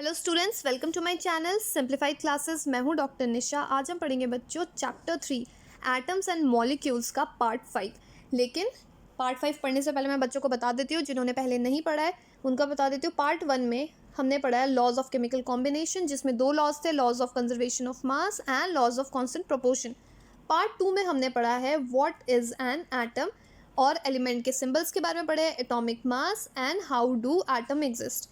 Hello students, welcome to my channel simplified classes. मैं हूं doctor Nisha. आज हम पढ़ेंगे बच्चों चैप्टर 3 एटम्स एंड मॉलिक्यूल्स का पार्ट 5। लेकिन पार्ट 5 पढ़ने से पहले मैं बच्चों को बता देती हूँ, जिन्होंने पहले नहीं पढ़ा है उनका बता देती हूँ। पार्ट 1 में हमने पढ़ा है लॉज ऑफ केमिकल कॉम्बिनेशन, जिसमें 2 लॉज थे, laws of conservation of mass and laws of constant proportion. Part 2 में हमने पढ़ा है व्हाट इज़ एन एटम और एलिमेंट के सिंबल्स के बारे में पढ़े, atomic mass and how do atom exist.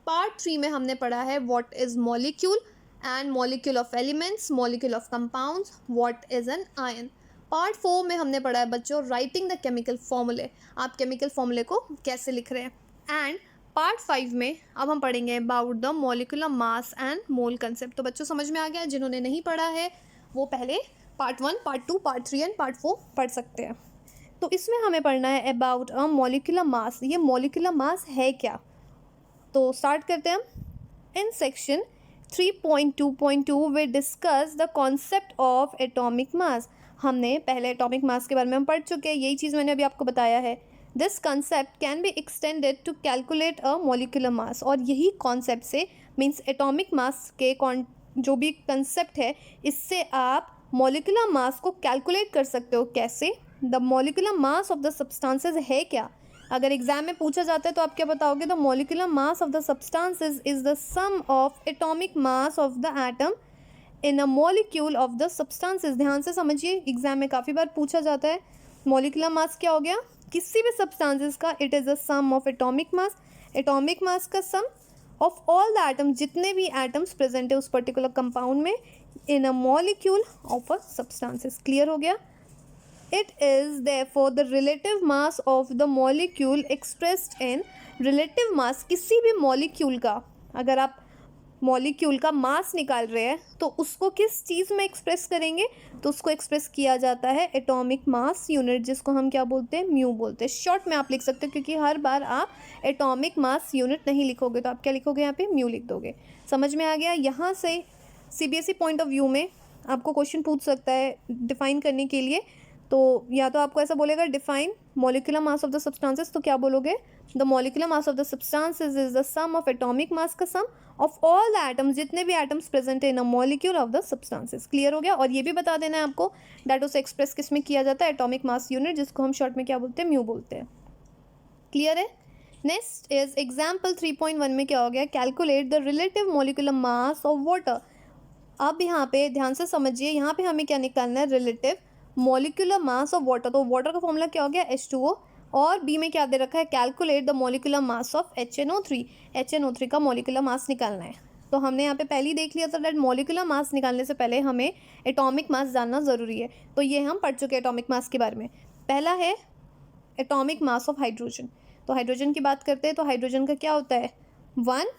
Part 3 में हमने पढ़ा है what is molecule and molecule of elements, molecule of compounds, what is an ion. Part 4 में हमने पढ़ा है बच्चों राइटिंग द केमिकल फॉर्मूले, आप केमिकल फॉर्मूले को कैसे लिख रहे हैं। एंड पार्ट 5 में अब हम पढ़ेंगे about the molecular mass and mole concept. तो बच्चों समझ में आ गया, जिन्होंने नहीं पढ़ा है वो पहले part 1, part 2, part 3 and part 4 पढ़ सकते हैं। तो इसमें हमें पढ़ना है अबाउट अ मॉलिक्यूलर मास। ये मॉलिक्यूलर मास है क्या, तो स्टार्ट करते हैं हम। In section 3.2.2 way discuss the concept of atomic मास। हमने पहले एटॉमिक मास के बारे में हम पढ़ चुके हैं, यही चीज़ मैंने अभी आपको बताया है। This concept can be extended to calculate a molecular mass. और यही कॉन्सेप्ट से मीन्स एटॉमिक मास के जो भी कंसेप्ट है, इससे आप मॉलिक्यूलर मास को कैलकुलेट कर सकते हो। कैसे? The molecular mass of the substances है क्या। अगर एग्जाम में पूछा जाता है तो आप क्या बताओगे? The molecular mass of the substances is the sum of atomic mass of the atom in a molecule of the substances. ध्यान से समझिए, एग्जाम में काफ़ी बार पूछा जाता है। मॉलिक्यूलर मास क्या हो गया? किसी भी सब्सटेंसेस का it is the sum of atomic mass. Atomic mass का sum of all the atoms, जितने भी एटम्स प्रेजेंट है उस पर्टिकुलर कंपाउंड में, in a molecule of a substances. Clear हो गया? It is therefore the relative mass of the molecule expressed in relative mass। किसी भी मॉलिक्यूल का, अगर आप मॉलिक्यूल का मास निकाल रहे हैं तो उसको किस चीज़ में एक्सप्रेस करेंगे? तो उसको एक्सप्रेस किया जाता है एटॉमिक मास यूनिट, जिसको हम क्या बोलते हैं? म्यू बोलते हैं। शॉर्ट में आप लिख सकते हो, क्योंकि हर बार आप एटॉमिक मास यूनिट नहीं लिखोगे, तो आप क्या लिखोगे? यहाँ पे म्यू लिख दोगे। समझ में आ गया? यहाँ से CBSE पॉइंट ऑफ व्यू में आपको क्वेश्चन पूछ सकता है डिफाइन करने के लिए। तो या तो आपको ऐसा बोलेगा define molecular mass of the substances, तो क्या बोलोगे? The molecular mass of the substances is the sum of atomic mass का sum of all the atoms, जितने भी एटम्स प्रेजेंट है in a molecule of the substances. Clear हो गया? और ये भी बता देना है आपको डेट उसे एक्सप्रेस किस में किया जाता है? एटॉमिक मास यूनिट, जिसको हम शॉर्ट में क्या बोलते हैं? म्यू बोलते हैं। क्लियर है? नेक्स्ट इज एग्जाम्पल 3.1 में क्या हो गया? Calculate the relative molecular mass of water. अब यहाँ पे ध्यान से समझिए, यहाँ पे हमें क्या निकालना है? Relative molecular mass of water. तो वाटर का फॉर्मूला क्या हो गया? H2O। और बी में क्या दे रखा है? Calculate the molecular mass of HNO3। HNO3 का मॉलिक्यूलर मास निकालना है। तो हमने यहाँ पे पहले ही देख लिया था दैट मॉलिक्यूलर मास निकालने से पहले हमें एटॉमिक मास जानना ज़रूरी है। तो ये हम पढ़ चुके हैं एटॉमिक मास के बारे में। पहला है एटॉमिक मास ऑफ हाइड्रोजन। तो हाइड्रोजन की बात करते हैं तो हाइड्रोजन का क्या होता है? 1।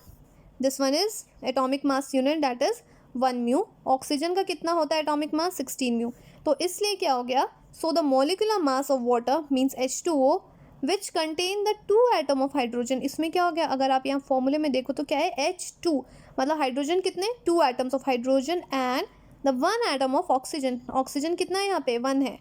This one is atomic mass unit, that is 1 mu. Oxygen का कितना होता है एटॉमिक मास? 16 म्यू। तो इसलिए क्या हो गया? So the molecular mass of water means H2O which contain the 2 atom of hydrogen. इसमें क्या हो गया? अगर आप यहाँ फॉर्मूले में देखो तो क्या है? H2, मतलब हाइड्रोजन कितने? 2 atoms of hydrogen and the 1 atom of oxygen. Oxygen कितना है यहाँ पे? 1 है।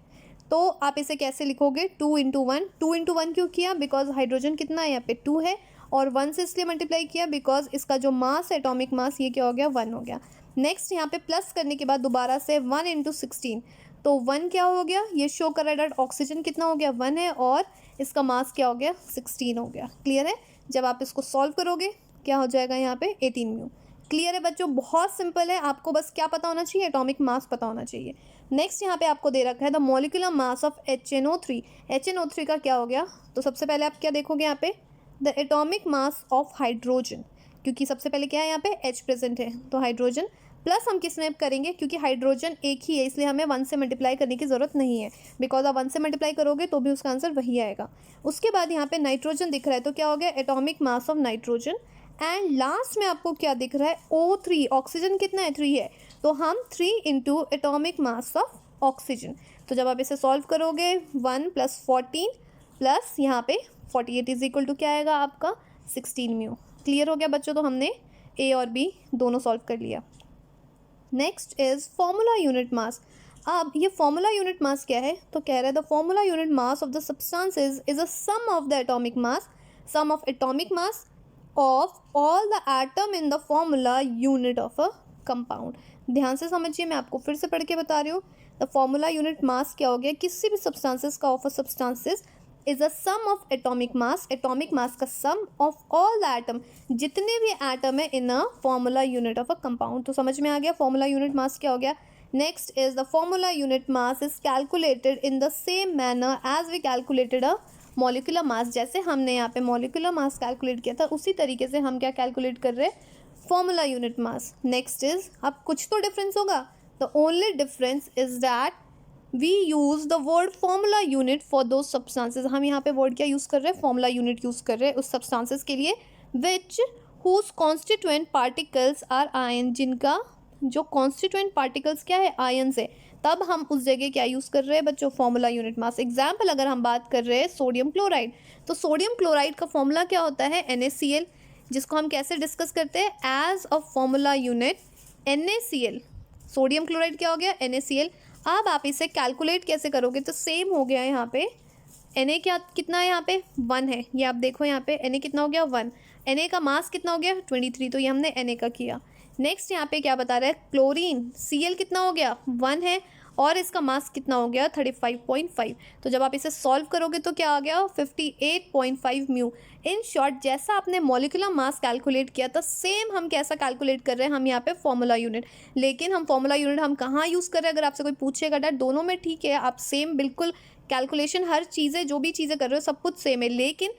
तो आप इसे कैसे लिखोगे? 2 इंटू 1। 2 इंटू 1 क्यों किया? बिकॉज हाइड्रोजन कितना है यहाँ पे? 2 है, और 1 से इसलिए मल्टीप्लाई किया बिकॉज इसका जो मास है एटॉमिक मास, ये क्या हो गया? 1 हो गया। नेक्स्ट यहाँ पे प्लस करने के बाद दोबारा से 1 इंटू 16, तो 1 क्या हो गया? ये शो कर रहा है डॉट ऑक्सीजन कितना हो गया? 1 है, और इसका मास क्या हो गया? 16 हो गया। क्लियर है? जब आप इसको सॉल्व करोगे क्या हो जाएगा यहाँ पे? 18 म्यू। क्लियर है बच्चों? बहुत सिंपल है, आपको बस क्या पता होना चाहिए? एटॉमिक मास पता होना चाहिए। नेक्स्ट यहाँ पे आपको दे रखा है the molecular mass of HNO3। HNO3 का क्या हो गया? तो सबसे पहले आप क्या देखोगे यहाँ पे? The atomic mass of hydrogen, क्योंकि सबसे पहले क्या है यहाँ पे? H प्रेजेंट है, तो हाइड्रोजन प्लस हम किस में करेंगे? क्योंकि हाइड्रोजन एक ही है इसलिए हमें 1 से मल्टीप्लाई करने की ज़रूरत नहीं है, बिकॉज आप 1 से मल्टीप्लाई करोगे तो भी उसका आंसर वही आएगा। उसके बाद यहाँ पे नाइट्रोजन दिख रहा है, तो क्या हो गया? Atomic mass of nitrogen. And last में आपको क्या दिख रहा है? O3। ऑक्सीजन कितना है? 3 है, तो हम 3 into atomic mass of oxygen. तो जब आप इसे सॉल्व करोगे 1 + 14 प्लस यहाँ पे 48 इज इक्वल टू क्या आएगा आपका? 16 म्यू। क्लियर हो गया बच्चों? तो हमने A और B दोनों सॉल्व कर लिया। नेक्स्ट इज फॉर्मूला यूनिट मास। अब ये फॉर्मूला यूनिट मास क्या है? तो कह रहा है the formula unit mass of the substances is a sum of the atomic mass, sum of atomic mass of all the atom in the formula unit of a compound. ध्यान से समझिए, मैं आपको फिर से पढ़ के बता रही हूँ। द फॉर्मूला यूनिट मास क्या हो गया, किसी भी सब्सटेंसेस का of a substances is a sum of atomic mass, atomic mass का sum of all the atom, जितने भी एटम है in a formula unit of a compound. तो समझ में आ गया फॉर्मूला यूनिट मास क्या हो गया। Next is the formula unit mass is calculated in the same manner as we calculated a molecular mass. जैसे हमने यहाँ पे मॉलिक्यूलर मास कैलकुलेट किया था उसी तरीके से हम क्या कैलकुलेट कर रहे हैं, formula unit mass. Next is, अब कुछ तो डिफरेंस होगा, the only difference is that we use the word formula unit for those substances. हम यहाँ पे वर्ड क्या यूज़ कर रहे हैं, फॉर्मूला यूनिट यूज़ कर रहे हैं उस सब्सटेंसेज के लिए which whose constituent particles are ion, जिनका जो कॉन्स्टिट्यूएंट पार्टिकल्स क्या है, आयन से। तब हम उस जगह क्या यूज़ कर रहे हैं बच्चों, फॉर्मूला यूनिट मास। एग्जाम्पल अगर हम बात कर रहे हैं सोडियम क्लोराइड, तो सोडियम क्लोराइड का फॉर्मूला क्या होता है, NaCl, जिसको हम कैसे डिस्कस करते हैं, as a formula unit NaCl। Sodium chloride क्या हो गया, NaCl। अब आप इसे कैलकुलेट कैसे करोगे, तो सेम हो गया यहाँ पे Na क्या कितना है, यहाँ पे 1 है, ये आप देखो यहाँ पे Na कितना हो गया 1, Na का मास कितना हो गया 23, तो ये हमने Na का किया। नेक्स्ट यहाँ पे क्या बता रहा है, क्लोरीन Cl कितना हो गया 1 है और इसका मास कितना हो गया 35.5। तो जब आप इसे सॉल्व करोगे तो क्या आ गया 58.5 म्यू। इन शॉर्ट जैसा आपने मॉलिक्यूलर मास कैलकुलेट किया था सेम हम कैसा कैलकुलेट कर रहे हैं, हम यहाँ पे फॉर्मूला यूनिट। लेकिन हम फॉर्मूला यूनिट हम कहाँ यूज़ कर रहे हैं, अगर आपसे कोई पूछेगा डैट दोनों में ठीक है, आप सेम बिल्कुल कैलकुलेशन हर चीज़ें जो भी चीज़ें कर रहे हो सब कुछ सेम है, लेकिन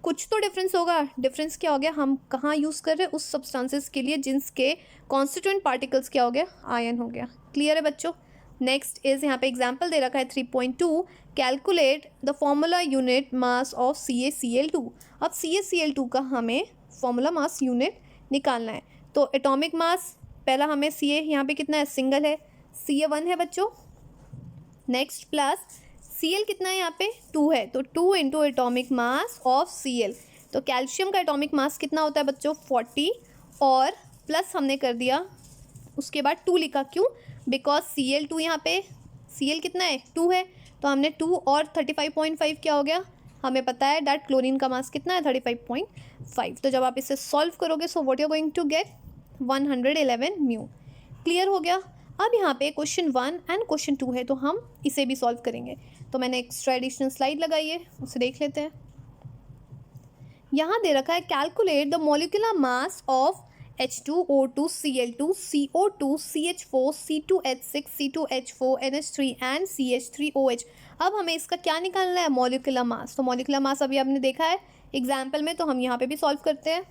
कुछ तो डिफरेंस होगा। डिफरेंस क्या हो गया, हम कहाँ यूज़ कर रहे हैं, उस सब्सटेंसेस के लिए जिनके कॉन्स्टिट्यूएंट पार्टिकल्स क्या हो गया, आयन हो गया। क्लियर है बच्चों। नेक्स्ट इज यहाँ पे एग्जाम्पल दे रखा है 3.2, calculate the formula unit mass of CaCl2। अब CaCl2 का हमें फॉर्मूला मास यूनिट निकालना है। तो एटॉमिक मास पहला हमें Ca यहाँ पे कितना है, सिंगल है, Ca1 है बच्चों। नेक्स्ट प्लस Cl कितना है यहाँ पे 2 है, तो 2 into atomic mass of Cl। तो कैल्शियम का एटॉमिक मास कितना होता है बच्चों 40, और प्लस हमने कर दिया उसके बाद 2 लिखा, क्यों, बिकॉज Cl2 यहाँ पे Cl कितना है 2 है, तो हमने 2 और 35.5 क्या हो गया, हमें पता है डैट क्लोरीन का मास कितना है 35.5। तो जब आप इसे सॉल्व करोगे so what you are going to get 111 mu. Clear हो गया। अब यहाँ पे क्वेश्चन 1 एंड क्वेश्चन 2 है, तो हम इसे भी सॉल्व करेंगे। तो मैंने एक्स्ट्रा एडिशनल स्लाइड लगाई है, उसे देख लेते हैं। यहाँ दे रखा है calculate the molecular mass of H2O2 Cl2 CO2 CH4 C2H6 C2H4 NH3 and CH3OH। अब हमें इसका क्या निकालना है, मॉलिक्यूलर मास। तो मॉलिक्यूलर मास अभी आपने देखा है एग्जाम्पल में, तो हम यहाँ पे भी सॉल्व करते हैं।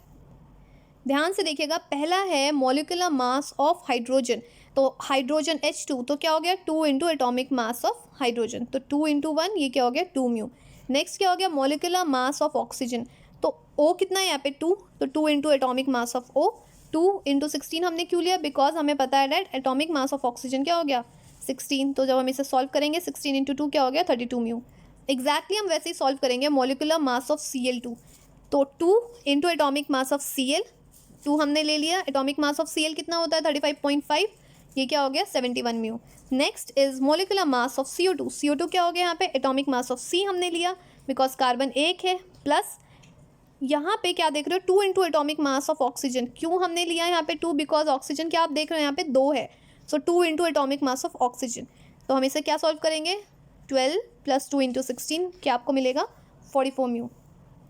ध्यान से देखिएगा, पहला है मॉलिक्यूलर मास ऑफ हाइड्रोजन, तो हाइड्रोजन H2, तो क्या हो गया 2 into atomic mass of hydrogen, तो 2 इंटू 1 ये क्या हो गया 2 म्यू। नेक्स्ट क्या हो गया मॉलिक्यूलर मास ऑफ ऑक्सीजन, तो O कितना है यहाँ पे 2, तो 2 into atomic mass of O। 2 into 16 हमने क्यों लिया, बिकॉज हमें पता है that atomic mass of oxygen क्या हो गया 16। तो जब हम इसे सॉल्व करेंगे 16 इंटू 2 क्या हो गया 32 म्यू। एग्जैक्टली हम वैसे ही सॉल्व करेंगे मॉलिक्यूलर मास ऑफ Cl2, तो 2 into atomic mass of Cl, 2 हमने ले लिया, एटॉमिक मास ऑफ Cl कितना होता है 35.5, ये क्या हो गया 71 mu. Next is molecular mass of CO2, CO2 क्या हो गया यहाँ पे एटॉमिक मास ऑफ C हमने लिया बिकॉज कार्बन एक है, प्लस यहाँ पे क्या देख रहे हो 2 into atomic mass of oxygen, क्यों हमने लिया यहाँ पे 2, बिकॉज ऑक्सीजन क्या आप देख रहे हो यहाँ पे 2 है, सो 2 into atomic mass of oxygen. तो हम इसे क्या सॉल्व करेंगे 12 प्लस 2 इंटू 16 क्या आपको मिलेगा 44 mu.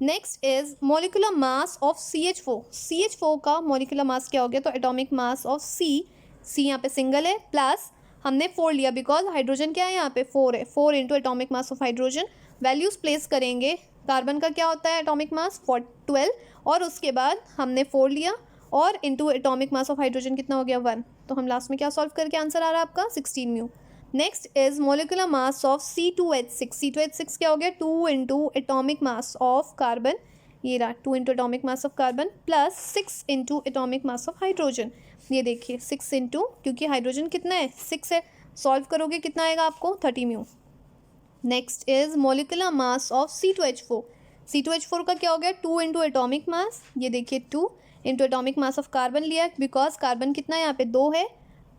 Next is molecular mass of CH4, CH4 का मॉलिक्यूलर मास क्या हो गया, तो एटॉमिक मास ऑफ C यहाँ पे सिंगल है, प्लस हमने 4 लिया बिकॉज हाइड्रोजन क्या है यहाँ पे 4 है, 4 into atomic mass of hydrogen. Values place करेंगे, कार्बन का क्या होता है एटॉमिक मास 12, और उसके बाद हमने 4 लिया और into atomic mass of hydrogen कितना हो गया 1, तो हम लास्ट में क्या सॉल्व करके आंसर आ रहा है आपका 16 mu. Next is molecular mass of C2H6, C2H6 क्या हो गया 2 into atomic mass of carbon, ये रहा 2 into atomic mass of carbon plus 6 into atomic mass of hydrogen. ये देखिए 6 इंटू, क्योंकि हाइड्रोजन कितना है 6 है, सॉल्व करोगे कितना आएगा आपको 30 mu. Next is molecular mass of C2H4, C2H4 का क्या हो गया 2 इंटू एटॉमिक मास, ये देखिए 2 into atomic mass of carbon लिया बिकॉज कार्बन कितना है यहाँ पे 2 है,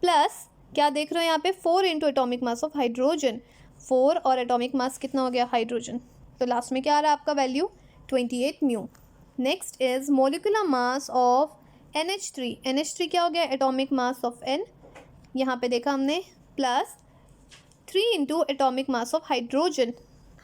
प्लस क्या देख रहे हो यहाँ पे 4 into atomic mass of hydrogen, 4 और एटॉमिक मास कितना हो गया हाइड्रोजन, तो लास्ट में क्या आ रहा है आपका value 28 mu. Next is molecular mass of NH3। NH3 क्या हो गया, एटॉमिक मास ऑफ N, यहाँ पे देखा हमने, plus 3 into atomic mass of hydrogen.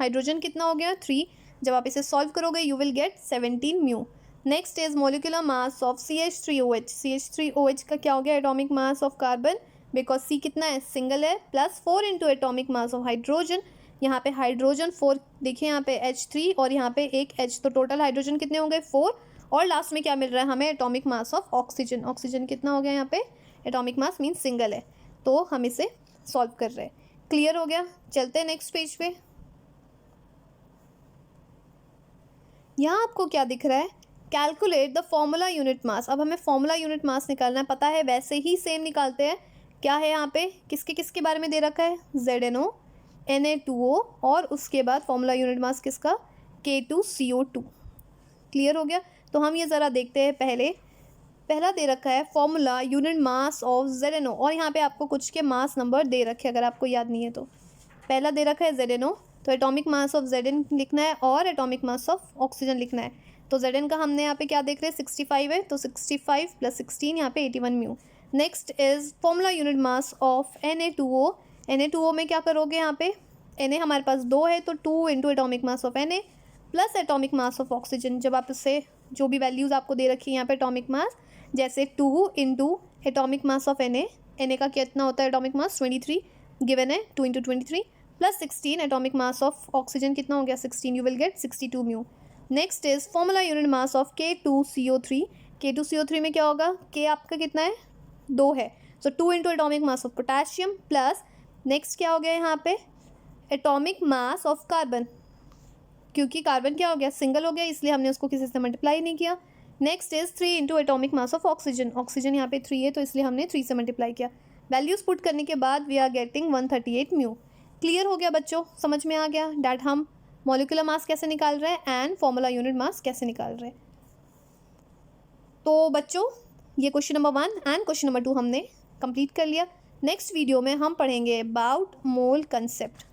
Hydrogen कितना हो गया 3, जब आप इसे सॉल्व करोगे you will get 17 mu. Next is molecular mass of CH3OH। CH3OH का क्या हो गया, atomic mass of carbon, because C कितना है, सिंगल है, plus 4 into atomic mass of hydrogen. यहाँ पे हाइड्रोजन 4, देखिए यहाँ पे H3 और यहाँ पे एक H, तो टोटल हाइड्रोजन कितने हो गए 4, और लास्ट में क्या मिल रहा है हमें, atomic mass of oxygen. Oxygen कितना हो गया यहाँ पे, एटॉमिक मास मीन सिंगल है, तो हम इसे सॉल्व कर रहे हैं। क्लियर हो गया, चलते हैं नेक्स्ट पेज पे। यहाँ आपको क्या दिख रहा है, कैलकुलेट द फॉर्मूला यूनिट मास। अब हमें फॉर्मूला यूनिट मास निकालना है, पता है वैसे ही सेम निकालते हैं। क्या है यहाँ पे, किसके किसके बारे में दे रखा है, ZNO, Na2O, और उसके बाद फॉर्मूला यूनिट मास किसका, K2CO2। क्लियर हो गया, तो हम ये ज़रा देखते हैं। पहला दे रखा है formula unit mass of ZNO, और यहाँ पे आपको कुछ के मास नंबर दे रखे हैं, अगर आपको याद नहीं है तो। पहला दे रखा है ZNO, तो एटॉमिक मास ऑफ Zn लिखना है और एटॉमिक मास ऑफ ऑक्सीजन लिखना है। तो Zn का हमने यहाँ पे क्या देख रहे हैं, 65 है, तो 65 + 16 यहाँ पे 81 mu. Next is formula unit mass of Na2O। Na2O में क्या करोगे, यहाँ पे Na हमारे पास 2 है, तो 2 into atomic mass of Na plus atomic mass of oxygen. जब आप इससे जो भी वैल्यूज़ आपको दे रखी है यहाँ पे एटॉमिक मास, जैसे 2 into atomic mass of Na का कितना होता है एटॉमिक मास 23 गिवन है, 2 into 23 plus 16 atomic mass of oxygen कितना हो गया 16, you will get 62 mu. Next is formula unit mass of K2CO3। K2CO3 में क्या होगा, K आपका कितना है 2 है, सो 2 into atomic mass of potassium, plus next क्या हो गया यहाँ पे, एटॉमिक मास ऑफ कार्बन, क्योंकि कार्बन क्या हो गया सिंगल हो गया, इसलिए हमने उसको किसी से मल्टीप्लाई नहीं किया। Next is 3 into atomic mass of oxygen. Oxygen यहाँ पे 3 है, तो इसलिए हमने 3 से मल्टीप्लाई किया। वैल्यूज पुट करने के बाद we are getting 138 mu. Clear हो गया बच्चों, समझ में आ गया डैट हम मॉलिक्यूलर मास कैसे निकाल रहे हैं एंड फॉर्मूला यूनिट मास कैसे निकाल रहे हैं। तो बच्चों ये question number 1 and question number 2 हमने कंप्लीट कर लिया। नेक्स्ट वीडियो में हम पढ़ेंगे अबाउट मोल कंसेप्ट।